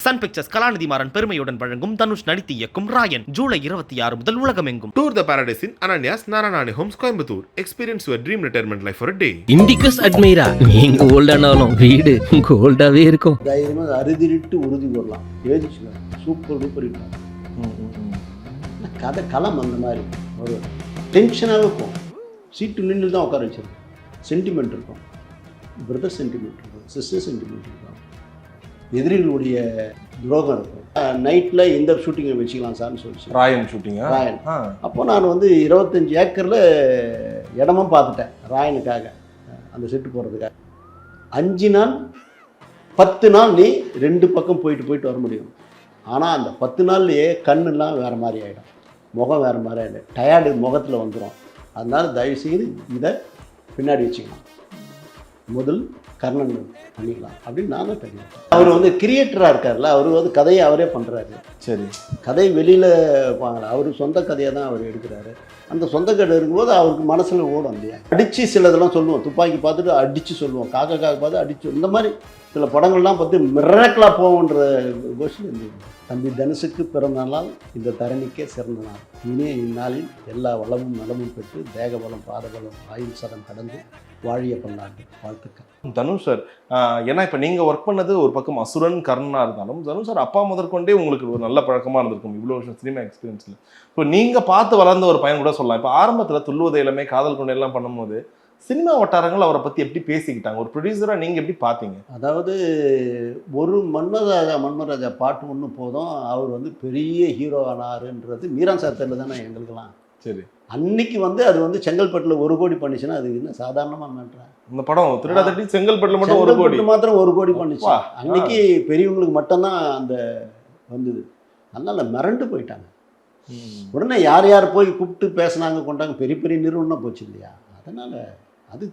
Sun pictures கலாநிதி மாறன் பெருமையுடன் வழங்கும் தனுஷ் நடித்து இயக்கும் ராயன் ஜூலை 26 முதல் உலகமெங்கும். Tour the Paradise in Ananya's Naranani Homes, Coimbatore. Experience your dream retirement life for a day. Indicus Admira நீங்க ஓல்டானாலும் வீடு கோல்டாவே இருக்கும். தைரியமா அறுதிட்டு உறுதி கூறலாம். எழுதிச்சுங்க சூப்பர் டூப்பர் இருக்கும். கதை களம் அந்த மாதிரி ஒரு டென்ஷனாகவே இருக்கும். சீட்டு நின்று தான் உட்கார வச்சிருக்கோம். சென்டிமெண்ட் இருக்கும், பிரதர் சென்டிமெண்ட் இருக்கும், சிஸ்டர் சென்டிமெண்ட் இருக்கும், எதிரிகளுடைய துரோகம் இருக்கும். நைட்டில் எந்த ஷூட்டிங்கை வச்சுக்கலாம் சார்னு சொல்லிச்சு. ராயன் ஷூட்டிங். ராயன் அப்போ நான் 25 ஏக்கரில் இடமும் பார்த்துட்டேன் ராயனுக்காக, அந்த செட்டு போகிறதுக்காக. 5 நாள் 10 நாள் நீ 2 பக்கம் போயிட்டு வர முடியும். ஆனால் அந்த 10 நாள்லேயே கண்ணெல்லாம் வேறு மாதிரி ஆகிடும், முகம் வேறு மாதிரி ஆகிடும், டயர்டு முகத்தில் வந்துடும். அதனால் தயவுசெய்து இதை பின்னாடி வச்சுக்கலாம், முதல் கர்ணன் பண்ணிக்கலாம் அப்படின்னு நான் தான் தெரியும். அவர் கிரியேட்டராக இருக்கார்ல, அவர் கதையை அவரே பண்ணுறாரு. சரி, கதை வெளியில் வாங்கல, அவர் சொந்த கதையை தான் அவர் எடுக்கிறாரு. அந்த சொந்த கதை இருக்கும்போது அவருக்கு மனசில் ஓடும் இல்லையா. அடித்து சிலதெல்லாம் சொல்லுவோம், துப்பாக்கி பார்த்துட்டு அடித்து சொல்லுவோம், காக்கா பார்த்து அடித்து, இந்த மாதிரி சில படங்கள்லாம் பார்த்து மிரக்கலாக போகுன்ற கோஷம் இருந்தது. தம்பி தனுஷுக்கு பிறந்த நாள் இந்த தரணிக்கே சிறந்த நாள். இனிய இந்நாளில் எல்லா வளமும் நலமும் பெற்று தேகபலம் பாதபலம் ஆயுள் சதம் கடந்து வாழிய பல்லாண்டு வாழ்த்துக்கள். தனுஷ் சார், ஏன்னா இப்போ நீங்கள் ஒர்க் பண்ணது ஒரு பக்கம் அசுரன் கர்ணனாக இருந்தாலும், தனுஷ் சார் அப்பா முதற்கொண்டே உங்களுக்கு ஒரு நல்ல பழக்கமாக இருந்திருக்கும் இவ்வளோ வருஷம் சினிமா எக்ஸ்பீரியன்ஸில். இப்போ நீங்கள் பார்த்து வளர்ந்த ஒரு பையன் கூட சொல்லலாம். இப்போ ஆரம்பத்தில் துள்ளுவதை எல்லாமே காதல் கொண்டு எல்லாம் பண்ணும்போது சினிமா வட்டாரங்கள் அவரை பற்றி எப்படி பேசிக்கிட்டாங்க? ஒரு ப்ரொடியூசராக நீங்கள் எப்படி பார்த்தீங்க? அதாவது ஒரு மன்மராஜா பாட்டு ஒன்று போதும் அவர் பெரிய ஹீரோ ஆனாருன்றது மீரான் சார் தெரியல தானே எங்களுக்கெல்லாம். சரி, அன்னைக்கு அது செங்கல்பட்டில் 1 கோடி பண்ணிச்சுன்னா அது என்ன சாதாரணமாக பண்ணுறேன். இந்த படம் திருடா தட்டி செங்கல்பட்டில் மட்டும் 1 கோடி மாத்திரம் 1 கோடி பண்ணிச்சு. அன்னைக்கு பெரியவங்களுக்கு மட்டும்தான் அந்த வந்தது. அதனால மிரண்டு போயிட்டாங்க. உடனே யார் யார் போய் கூப்பிட்டு பேசினாங்க கொண்டாங்க, பெரிய பெரிய நிறுவனம் போச்சு இல்லையா. அதனால் அது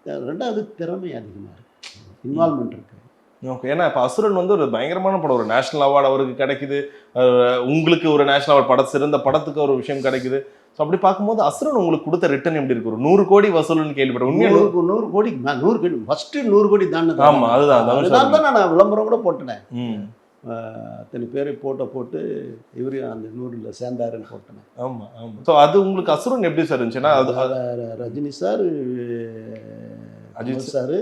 2வது திறமை அதிகமாக இருக்குது, இன்வால்மெண்ட் இருக்குது. ஓகே, ஏன்னா இப்போ அசுரன் ஒரு பயங்கரமான படம், ஒரு நேஷனல் அவார்டு அவருக்கு கிடைக்குது, உங்களுக்கு ஒரு நேஷனல் அவார்டு சிறந்த படத்துக்கு ஒரு விஷயம் கிடைக்குது. ஸோ அப்படி பார்க்கும்போது அசுரன் உங்களுக்கு கொடுத்த ரிட்டர்ன் எப்படி இருக்கு? ஒரு 100 கோடி வசூல்னு கேள்விப்பட்டேன். உண்மையாக 100 கோடி 100 கோடி ஃபஸ்ட்டு 100 கோடி தானே. ஆமாம், அதுதான் நான் விளம்பரம் கூட போட்டேன். அத்தனை பேரை போட்டு இவரு அந்த 100ல் சேர்ந்தாருன்னு போட்டேன். ஆமாம் ஆமாம். ஸோ அது உங்களுக்கு அசுரன் எப்படி சார் இருந்துச்சுன்னா, Rajini sir, Ajith sir,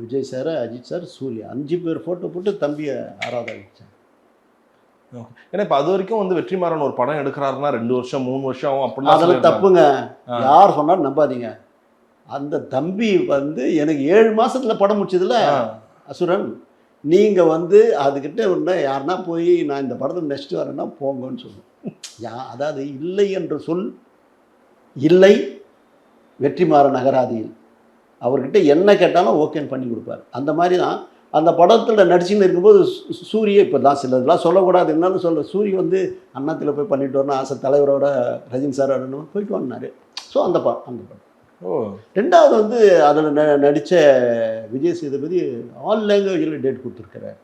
Vijay sir, Ajith sir, Suriya 5 பேர் போட்டு தம்பியை ஆராதனை. ஏன்னா இப்போ அது வரைக்கும் வெற்றிமாறன் ஒரு படம் எடுக்கிறாருன்னா 2 வருஷம் 3 வருஷம் அப்படின்னா அதெல்லாம் தப்புங்க. யார் சொன்னாலும் நம்பாதீங்க. அந்த தம்பி எனக்கு 7 மாசத்துல படம் முடிச்சதுல அசுரன். நீங்கள் அதுக்கிட்ட ஒன்று யாருன்னா போய் நான் இந்த படத்தை நெக்ஸ்ட் வரேன்னா போங்கன்னு சொல்லுவேன். அதாவது இல்லை என்ற சொல் இல்லை வெற்றிமாறன் அகராதியில். அவர்கிட்ட என்ன கேட்டாலும் ஓகேன்னு பண்ணி கொடுப்பார். அந்த மாதிரி தான் அந்த படத்தில் நடிச்சுன்னு இருக்கும்போது சூரிய இப்போ தான் சிலதெல்லாம் சொல்லக்கூடாது, என்னாலும் சொல்ல, சூரிய அண்ணத்தில் போய் பண்ணிட்டு வரணும் ஆசை, தலைவரோட ரஜினி சார் போயிட்டு வந்தார். ஸோ அந்த படம். 2வது அதில் நடித்த விஜய் சேதுபதி ஆல் லாங்குவேஜில் டேட் கொடுத்துருக்கிறார்.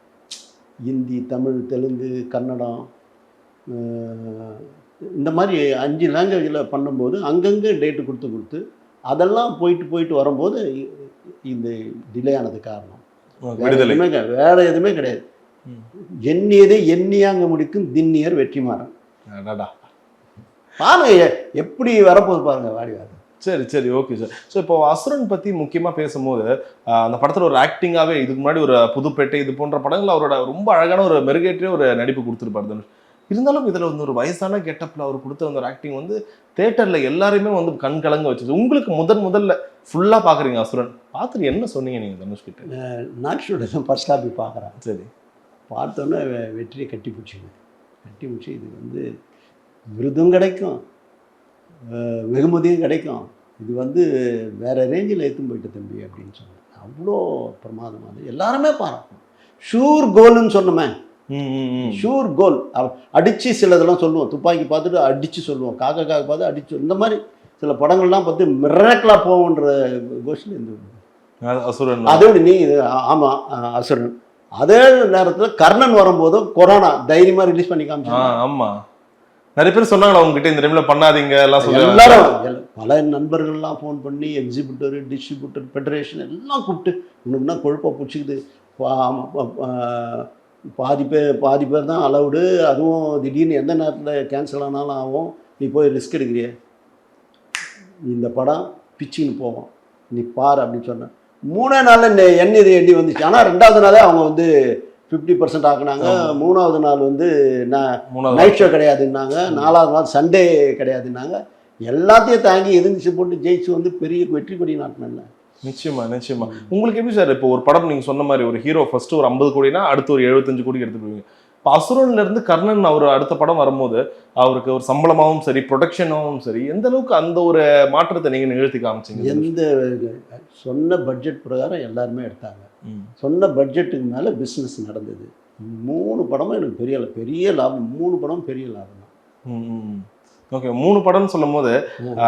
ஹிந்தி, தமிழ், தெலுங்கு, கன்னடம், இந்த மாதிரி 5 லாங்குவேஜில் பண்ணும்போது அங்கங்கே டேட்டு கொடுத்து அதெல்லாம் போயிட்டு வரும்போது இந்த டிலே ஆனது காரணம். வேற எதுவுமே கிடையாது. எண்ணியதை எண்ணியாங்க முடிக்கும் திண்ணியர் வெற்றிமாறன். பாருங்க எப்படி வரப்போது பாருங்க வாடிவாரு. சரி ஓகே சார். ஸோ இப்போ அசுரன் பற்றி முக்கியமாக பேசும்போது அந்த படத்தில் ஒரு ஆக்டிங்காகவே இதுக்கு முன்னாடி ஒரு புதுப்பேட்டை இது போன்ற படங்கள் அவரோட ரொம்ப அழகான ஒரு மெருகேற்றிய ஒரு நடிப்பு கொடுத்துருப்பாரு தனுஷ். இருந்தாலும் இதில் ஒரு வயசான கெட்டப்பில் அவர் கொடுத்த அந்த ஆக்டிங் தேட்டரில் எல்லாருமே கண் கலங்க வச்சது. உங்களுக்கு முதல்ல ஃபுல்லாக பார்க்குறீங்க அசுரன், பார்த்துட்டு என்ன சொன்னீங்க நீங்கள் தனுஷ் கிட்ட? நாட்ஸோட ஃபர்ஸ்ட் காப்பி பார்க்குறேன். சரி, பார்த்தோன்னே வெற்றியை கட்டி பிடிச்சி இது விருதும் கிடைக்கும், வெகுமதியும் கிடைக்கும், இது வேறு ரேஞ்சில் எடுத்துன்னு போயிட்டு தம்பி அப்படின்னு சொன்னேன். அவ்வளோ பிரமாதமாக எல்லாருமே பாராட்டணும். ஷூர் கோல்னு சொன்னோமே, ஷூர் கோல். அடித்து சிலதெல்லாம் சொல்லுவோம், துப்பாக்கி பார்த்துட்டு அடித்து சொல்லுவோம், காக்கா பார்த்து அடிச்சு, இந்த மாதிரி சில படங்கள்லாம் பார்த்து மிரக்கலாக போகுன்ற கோஷில் இந்த அசுரன். அதோட நீ ஆமாம் அசுரன். அதே நேரத்தில் கர்ணன் வரும்போதும் கொரோனா தைரியமாக ரிலீஸ் பண்ணி காமிச்சாங்க. ஆமாம், நிறைய பேர் சொன்னாங்களா உங்ககிட்ட இந்த டைம்ல பண்ணாதீங்க எல்லாம் சொல்லுவாங்க. எல்லாரும் பல நண்பர்கள்லாம் ஃபோன் பண்ணி எக்ஸிபியூட்டர், டிஸ்ட்ரிபியூட்டர், ஃபெடரேஷன் எல்லாம் கூப்பிட்டு இன்னும்னா கொழுப்பாக பிடிச்சிக்குது, பாதி பேர் தான் அலவுடு. அதுவும் திடீர்னு எந்த நேரத்தில் கேன்சல் ஆனாலும் ஆகும். நீ போய் ரிஸ்க் எடுக்கிறிய, இந்த படம் பிச்சின்னு போவோம், நீ பாரு அப்படின்னு சொன்னேன். 3 நாளில் எண்ணி வந்துச்சு. ஆனால் 2வது நாளே அவங்க வந்து 50% ஆக்குனாங்க. 3வது நாள் வந்து நைட் ஷோ கிடையாதுன்னாங்க. 4வது நாள் சண்டே கிடையாதுன்னாங்க. எல்லாத்தையும் தாங்கி எதிர்த்து போட்டு ஜெயிச்சு வந்து பெரிய வெற்றி கொடி நாட்டினேன்ல. நிச்சயமா. உங்களுக்கு எப்படி சார், இப்போ ஒரு படம் நீங்க சொன்ன மாதிரி ஒரு ஹீரோ ஃபர்ஸ்ட் ஒரு 50 கோடினா அடுத்து ஒரு 75 கோடி எடுத்து போவீங்க. இப்போ அசுரன்ல இருந்து கர்ணன் அவர் அடுத்த படம் வரும்போது அவருக்கு ஒரு சம்பளமாகவும் சரி, ப்ரொடக்ஷனாகவும் சரி, எந்த அளவுக்கு அந்த ஒரு மாற்றத்தை நீங்க நிகழ்த்தி காமிச்சீங்க? எந்த சொன்ன பட்ஜெட் பிரகாரம் எல்லாருமே எடுத்தாங்க. சொன்ன பட்ஜெட்டுக்கு மேலே பிஸ்னஸ் நடந்தது. 3 படமும் எனக்கு பெரிய லாபம். 3 படம் பெரிய லாபம் தான். ஓகே, 3 படம்னு சொல்லும் போது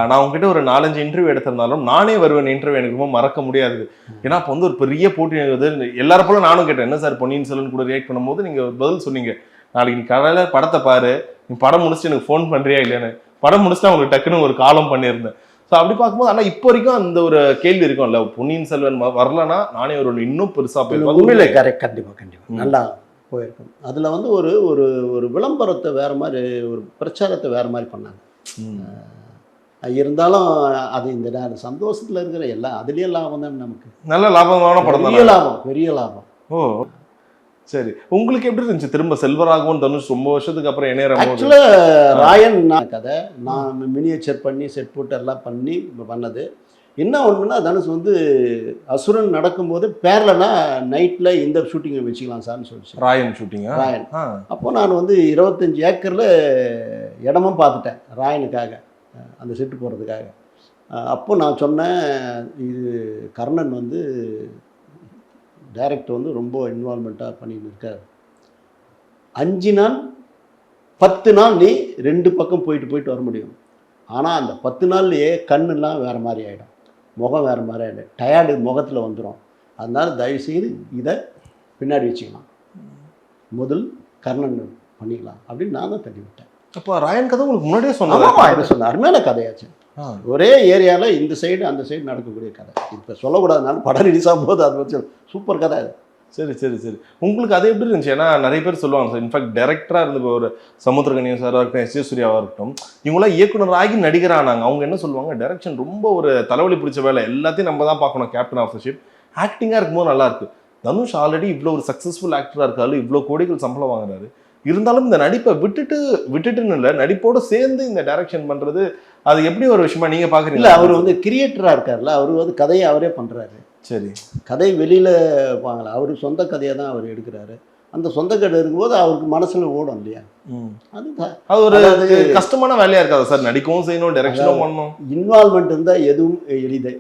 நான் உங்ககிட்ட ஒரு 4-5 இன்டர்வியூ எடுத்திருந்தாலும் நானே வருவேன் இன்டர்வியூ, எனக்கு ரொம்ப மறக்க முடியாது. ஏன்னா அப்போ வந்து ஒரு பெரிய போட்டி நடக்குது. எல்லாரும் போல நானும் கேட்டேன், என்ன சார் பொன்னியின் செல்வன் கூட ரியாக்ட் பண்ணும்போது நீங்க பதில் சொன்னீங்க, நாளைக்கு நீ கடையில படத்தை பாரு, நீ படம் முடிச்சுட்டு எனக்கு ஃபோன் பண்றியா இல்லையான்னு. படம் முடிச்சுட்டு அவங்களுக்கு டக்குன்னு ஒரு காலம் பண்ணியிருந்தேன். ஸோ அப்படி பார்க்கும்போது ஆனால் இப்போ வரைக்கும் அந்த ஒரு கேள்வி இருக்கும்ல, பொன்னியின் செல்வன் வரலன்னா நானே ஒரு இன்னும் பெருசா போயிருக்கேன். உண்மையிலே கண்டிப்பாக நல்லா போயிருக்கும். அதில் வந்து ஒரு ஒரு ஒரு விளம்பரத்தை வேறு மாதிரி, ஒரு பிரச்சாரத்தை வேறு மாதிரி பண்ணாங்க. இருந்தாலும் அது இந்த சந்தோஷத்தில் இருக்கிற எல்லாம் அதுலேயும் லாபம் தான். நமக்கு நல்ல லாபமான படம், பெரிய லாபம். ஓ சரி, உங்களுக்கு எப்படி இருந்துச்சு திரும்ப செல்வராகவும் தனுஷ் ரொம்ப வருஷத்துக்கு அப்புறம் இணையற? ஆக்சுவலாக ராயன் கதை நான் மினியேச்சர் பண்ணி செட் போட்டு எல்லாம் பண்ணி பண்ணது. என்ன ஒன்றுனா தனுஷ் வந்து அசுரன் நடக்கும்போது பேரலனா நைட்டில் இந்த ஷூட்டிங்கை வச்சுக்கலாம் சார்னு சொல்லிச்சு. ராயன் ஷூட்டிங்கா? ராயன். அப்போ நான் வந்து 25 ஏக்கரில் இடமும் பார்த்துட்டேன் ராயனுக்காக, அந்த செட்டு போகிறதுக்காக. அப்போ நான் சொன்னேன், இது கர்ணன் வந்து டைரக்டர் வந்து ரொம்ப இன்வால்மெண்ட்டாக பண்ணிட்டு இருக்கார். 5 நாள் 10 நாள் நீ 2 பக்கம் போயிட்டு வர முடியும். ஆனால் அந்த 10 நாள்லேயே கண்ணெல்லாம் வேறு மாதிரி ஆகிடும், முகம் வேறு மாதிரி ஆகிடும், டயர்டு முகத்தில் வந்துடும். அதனால் தயவுசெய்து இதை பின்னாடி வச்சுக்கலாம், முதல் கர்ணன் பண்ணிக்கலாம் அப்படின்னு நான் தான் தள்ளி விட்டேன். அப்போ ராயன் கதை உங்களுக்கு முன்னாடியே சொன்னேன். அருமையான கதையாச்சு. ஒரே ஏரியாவில் இந்த சைடு அந்த சைடு நடக்கக்கூடிய கதை. இப்போ சொல்லக்கூடாதுனாலும் படம் ரிலீஸ் ஆகும்போது அது வச்சு சூப்பர் கதை அது. சரி உங்களுக்கு அது எப்படி இருந்துச்சு? ஏன்னா நிறைய பேர் சொல்லுவாங்க சார், இன்ஃபேக்ட் டைரக்டராக இருந்து ஒரு சமுத்திரகனியன் சாராக இருக்கட்டும், எஸ். சூர்யாவாக இருக்கட்டும், இவங்களாம் இயக்குனராகி நடிகரானாங்க. அவங்க என்ன சொல்லுவாங்க, டைரக்ஷன் ரொம்ப ஒரு தலைவலி பிடிச்ச வேலை, எல்லாத்தையும் நம்ம தான் பார்க்கணும், கேப்டன் ஆஃப் த ஷிப். ஆக்டிங்காக இருக்கும்போது நல்லா இருக்கு. தனுஷ் ஆல்ரெடி இவ்வளோ ஒரு சக்ஸஸ்ஃபுல் ஆக்டராக இருக்காரு, இவ்வளோ கோடிகள் சம்பளம் வாங்குறாரு. இருந்தாலும் இந்த நடிப்பை விட்டுட்டுன்னு இல்லை, நடிப்போடு சேர்ந்து இந்த டைரக்ஷன் பண்ணுறது அது எப்படி ஒரு விஷயமா நீங்க பாக்குறீங்க? இல்லை, அவர் வந்து கிரியேட்டராக இருக்கார்ல, அவர் வந்து கதையை அவரே பண்ணுறாரு. சரி, கதை வெளியில் வாங்கலாம், அவர் சொந்த கதையை தான் அவர் எடுக்கிறாரு. அந்த சொந்த கதை இருக்கும்போது அவருக்கு மனசுல ஓடும் இல்லையா, அதுதான். அது ஒரு கஷ்டமான வேலையா இருக்காது சார், நடிக்கவும் செய்யணும், டைரக்ஷனும் பண்ணணும். இன்வால்மெண்ட் இருந்தால் எதுவும் எளிதே.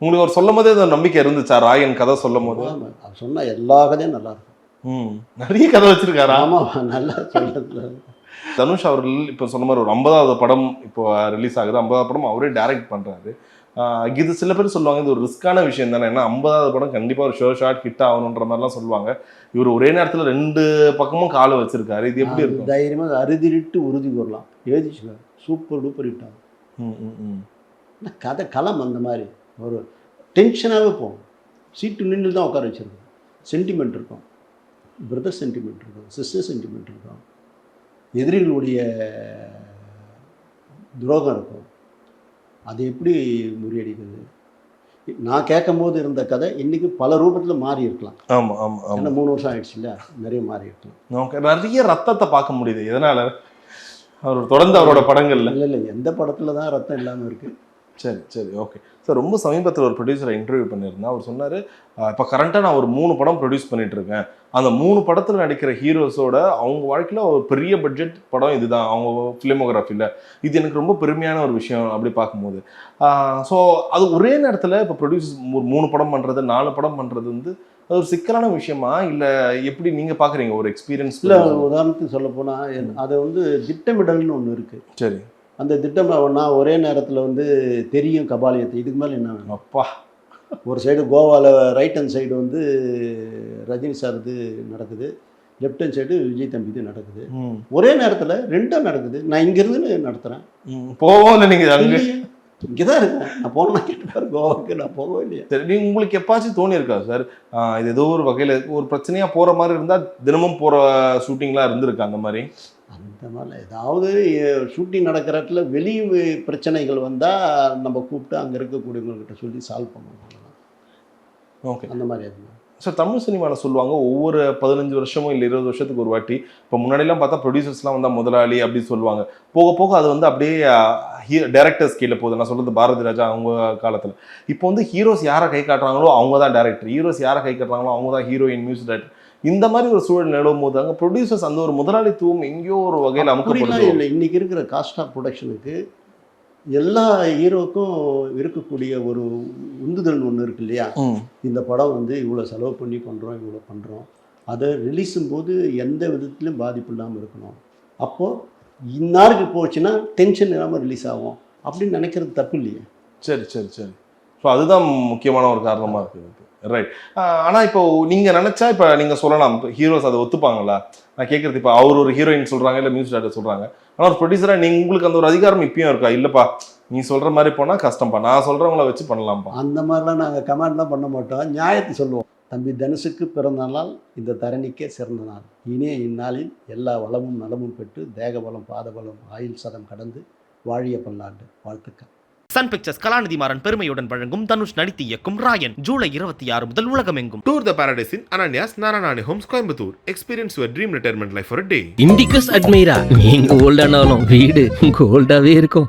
உங்களுக்கு ஒரு சொல்லும் போதே நம்பிக்கை இருந்துச்சா ராயன் கதை சொல்லும் போது? அவர் சொன்ன எல்லா கதையும் நல்லா இருக்கும். நிறைய கதை வச்சிருக்காரு. ஆமாம், நல்லா சொல்றது. தனுஷ் அவர்கள் இப்போ சொன்ன மாதிரி ஒரு 50வது படம் இப்போ ரிலீஸ் ஆகுது. 50வது படம் அவரே டைரக்ட் பண்றாரு. இது சில பேர் சொல்லுவாங்க இது ஒரு ரிஸ்கான விஷயம் தானே, ஏன்னா 50வது படம் கண்டிப்பா ஒரு ஷார்ட் ஹிட் ஆகணுன்ற மாதிரிலாம் சொல்லுவாங்க. இவர் ஒரே நேரத்தில் 2 பக்கமும் காலை வச்சிருக்காரு, இது எப்படி இருக்கும்? தைரியமாக அறுதிட்டு உறுதி கூறலாம், எழுதிச்சுங்க, சூப்பர் டூப்பர் ஹிட் ஆகும். கதை களம் அந்த மாதிரி ஒரு டென்ஷனாகவே போகும். சீட்டு நின்று தான் உட்கார வச்சிருக்கோம். சென்டிமெண்ட் இருக்கும், பிரதர் சென்டிமெண்ட் இருக்கும், சிஸ்டர் சென்டிமெண்ட் இருக்கும், எதிரிகளுடைய துரோகம் இருக்கும். அது எப்படி முறியடிக்கிறது? நான் கேட்கும்போது இருந்த கதை இன்னைக்கு பல ரூபத்தில் மாறி இருக்கலாம். ஆமாம் ஆமாம், ஏன்னா 3 வருஷம் ஆயிடுச்சு இல்லையா, நிறைய மாறி இருக்கலாம். நிறைய ரத்தத்தை பார்க்க முடியுது. எதனால அவர் தொடர்ந்து அவரோட படங்கள்ல இல்லை எந்த படத்துல தான் ரத்தம் இல்லாமல் இருக்கு. சரி ஓகே சார். ரொம்ப சமீபத்தில் ஒரு ப்ரொடியூசரை இன்டர்வியூ பண்ணியிருந்தேன். அவர் சொன்னார், இப்போ கரண்ட்டாக நான் ஒரு 3 படம் ப்ரொடியூஸ் பண்ணிட்டு இருக்கேன். அந்த 3 படத்தில் நடிக்கிற ஹீரோஸோட அவங்க வாழ்க்கையில் ஒரு பெரிய பட்ஜெட் படம் இதுதான் அவங்க ஃபிலிமோகிராஃபியில். இது எனக்கு ரொம்ப பெருமையான ஒரு விஷயம் அப்படி பார்க்கும்போது. ஸோ அது ஒரே நேரத்தில் இப்போ ப்ரொடியூஸ் 3 படம் பண்ணுறது 4 படம் பண்ணுறது வந்து அது ஒரு சிக்கலான விஷயமா இல்லை எப்படி நீங்கள் பார்க்குறீங்க ஒரு எக்ஸ்பீரியன்ஸ்? இல்லை, உதாரணத்துக்கு சொல்ல போனால் அது வந்து திட்டமிடல்னு ஒன்று இருக்குது. சரி, அந்த திட்டம் நான் ஒரே நேரத்தில் வந்து தெரியும் கபாலியத்தை, இதுக்கு மேலே என்ன வேணும்? அப்பா, ஒரு சைடு கோவாவில் ரைட் ஹேண்ட் சைடு வந்து ரஜினி சார் இது நடக்குது, லெஃப்ட் ஹேண்ட் சைடு விஜய் தம்பி இது நடக்குது. ஒரே நேரத்தில் 2 நடக்குது. நான் இங்கேருந்து நடத்துகிறேன். போவோம் இல்லை நீங்கள் அங்கே இங்கே தான் இருக்கேன். நான் போனேன்னா கேட்டுப்பாரு, கோவாவுக்கு நான் போகவே இல்லையா. சரி, நீங்க உங்களுக்கு எப்பாச்சும் தோணி இருக்கா சார், இது ஏதோ ஒரு வகையில ஒரு பிரச்சனையா போற மாதிரி இருந்தா தினமும் போற ஷூட்டிங்லாம் இருந்திருக்கு அந்த மாதிரி? அந்த மாதிரிலாம் ஏதாவது ஷூட்டிங் நடக்கிற இடத்துல வெளி பிரச்சனைகள் வந்தால் நம்ம கூப்பிட்டு அங்கே இருக்கக்கூடியவங்ககிட்ட சொல்லி சால்வ் பண்ணுவோம். ஓகே. அந்த மாதிரி எதுவும் சார், தமிழ் சினிமாவில் சொல்லுவாங்க ஒவ்வொரு 15 வருஷமும் இல்லை 20 வருஷத்துக்கு ஒரு வாட்டி, இப்போ முன்னாடிலாம் பார்த்தா ப்ரொடியூசர்ஸ்லாம் வந்தால் முதலாளி அப்படி சொல்லுவாங்க. போக போக அது வந்து அப்படியே டேரக்டர்ஸ் கீழே போகுது. நான் சொல்கிறது பாரதி ராஜா அவங்க காலத்தில். இப்போ வந்து ஹீரோஸ் யாரை கை காட்டுறாங்களோ அவங்க தான் டேரக்டர், ஹீரோஸ் யாரை கை காட்டுறாங்களோ அவங்க தான் ஹீரோயின், மியூசிக் டைரக்டர். இந்த மாதிரி ஒரு சூழல் நிலவும் போது அங்கே ப்ரொடியூசர்ஸ் அந்த ஒரு முதலாளித்துவம் எங்கேயோ ஒரு வகையில் அமுக்கப்படுது. இல்லை. இன்றைக்கி இருக்கிற காஸ்ட் ஆஃப் ப்ரொடக்ஷனுக்கு எல்லா ஹீரோக்கும் இருக்கக்கூடிய ஒரு உந்துதல் ஒன்று இருக்கு இல்லையா. இந்த படம் வந்து இவ்வளோ செலவு பண்ணி பண்ணுறோம், இவ்வளோ பண்ணுறோம், அதை ரிலீஸும் போது எந்த விதத்துலையும் பாதிப்பு இல்லாமல் இருக்கணும். அப்போது இன்னாருக்கு போச்சுன்னா டென்ஷன் இல்லாமல் ரிலீஸ் ஆகும் அப்படின்னு நினைக்கிறது தப்பு இல்லையா. சரி சரி சரி. ஸோ அதுதான் முக்கியமான ஒரு காரணமாக இருக்குது. ரைட். ஆனால் இப்போ நீங்கள் நினச்சா இப்போ நீங்கள் சொல்லலாம், ஹீரோஸ் அதை ஒத்துப்பாங்களா? நான் கேட்குறது, இப்போ அவர் ஒரு ஹீரோயின் சொல்கிறாங்க, இல்லை மியூசிக் டைரக்டர் சொல்கிறாங்க, ஆனால் ஒரு ப்ரொடியூசராக நீங்கள் உங்களுக்கு அந்த ஒரு அதிகாரம் இப்பயும் இருக்கா? இல்லைப்பா நீ சொல்கிற மாதிரி போனால் கஷ்டம்ப்பா, நான் சொல்கிறவங்கள வச்சு பண்ணலாம்ப்பா. அந்த மாதிரிலாம் நாங்கள் கமெண்ட்லாம் பண்ண மாட்டோம், நியாயத்தை சொல்லுவோம். தம்பி தனுஷுக்கு பிறந்த நாள் இந்த தரணிக்கே சிறந்த நாள். இனிய இந்நாளில் எல்லா வளமும் நலமும் பெற்று தேகபலம் பாதபலம் ஆயுள் சதம் கடந்து வாழிய பல்லாண்டு வாழ்த்துக்கள். சன் பிக்சர்ஸ் கலாநிதி மாறன் பெருமையுடன் வழங்கும் தனுஷ் நடித்து இயக்கும் ராயன் ஜூலை 26 முதல் உலகமெங்கும். Tour the Paradise in Ananya's Naranani Homes, Coimbatore. Experience your dream retirement life for a day. Indicus Admira, நீங்க ஓல்டானாலும் வீடு கோல்டாவே இருக்கும்.